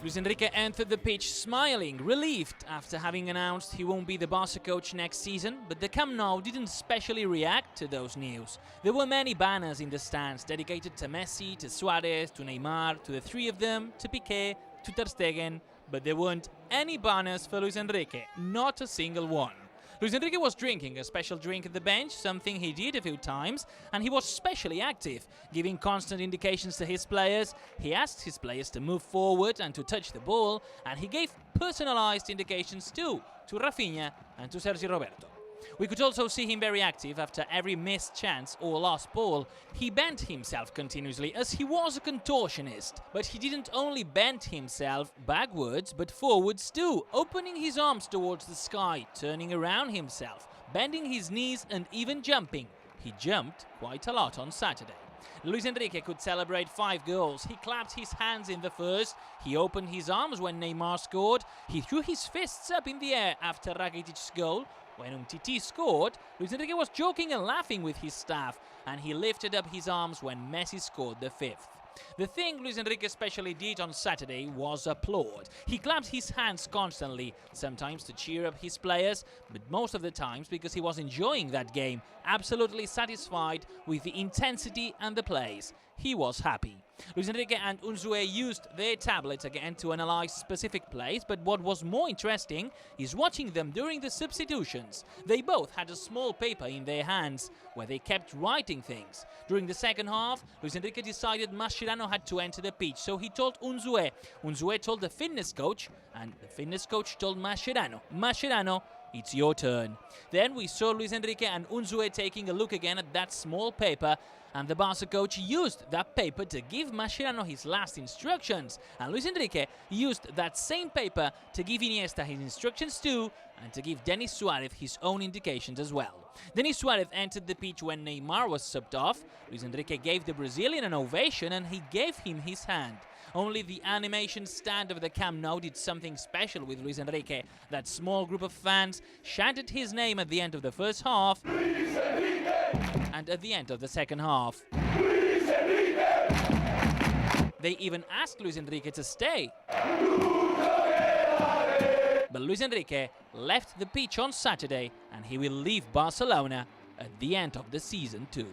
Luis Enrique entered the pitch smiling, relieved after having announced he won't be the Barca coach next season, but the Camp Nou didn't specially react to those news. There were many banners in the stands dedicated to Messi, to Suarez, to Neymar, to the three of them, to Piqué, to Ter Stegen, but there weren't any banners for Luis Enrique, not a single one. Luis Enrique was drinking a special drink at the bench, something he did a few times, and he was especially active, giving constant indications to his players. He asked his players to move forward and to touch the ball, and he gave personalized indications too, to Rafinha and to Sergio Roberto. We could also see him very active after every missed chance or lost ball. He bent himself continuously as he was a contortionist. But he didn't only bend himself backwards but forwards too, opening his arms towards the sky, turning around himself, bending his knees and even jumping. He jumped quite a lot on Saturday. Luis Enrique could celebrate 5 goals. He clapped his hands in the first. He opened his arms when Neymar scored. He threw his fists up in the air after Rakitic's goal. When Umtiti scored, Luis Enrique was joking and laughing with his staff, and he lifted up his arms when Messi scored the 5th. The thing Luis Enrique especially did on Saturday was applaud. He clapped his hands constantly, sometimes to cheer up his players, but most of the times because he was enjoying that game, absolutely satisfied with the intensity and the plays. He was happy. Luis Enrique and Unzué used their tablets again to analyze specific plays, but what was more interesting is watching them during the substitutions. They both had a small paper in their hands where they kept writing things. During the second half, Luis Enrique decided Mascherano had to enter the pitch, so he told Unzué. Unzué told the fitness coach, and the fitness coach told Mascherano. Mascherano, it's your turn. Then we saw Luis Enrique and Unzué taking a look again at that small paper, and the Barca coach used that paper to give Mascherano his last instructions, and Luis Enrique used that same paper to give Iniesta his instructions too, and to give Denis Suarez his own indications as well. Denis Suarez entered the pitch when Neymar was subbed off. Luis Enrique gave the Brazilian an ovation and he gave him his hand. Only the animation stand of the Camp Nou did something special with Luis Enrique. That small group of fans chanted his name at the end of the first half and at the end of the second half. They even asked Luis Enrique to stay. But Luis Enrique left the pitch on Saturday and he will leave Barcelona at the end of the season too.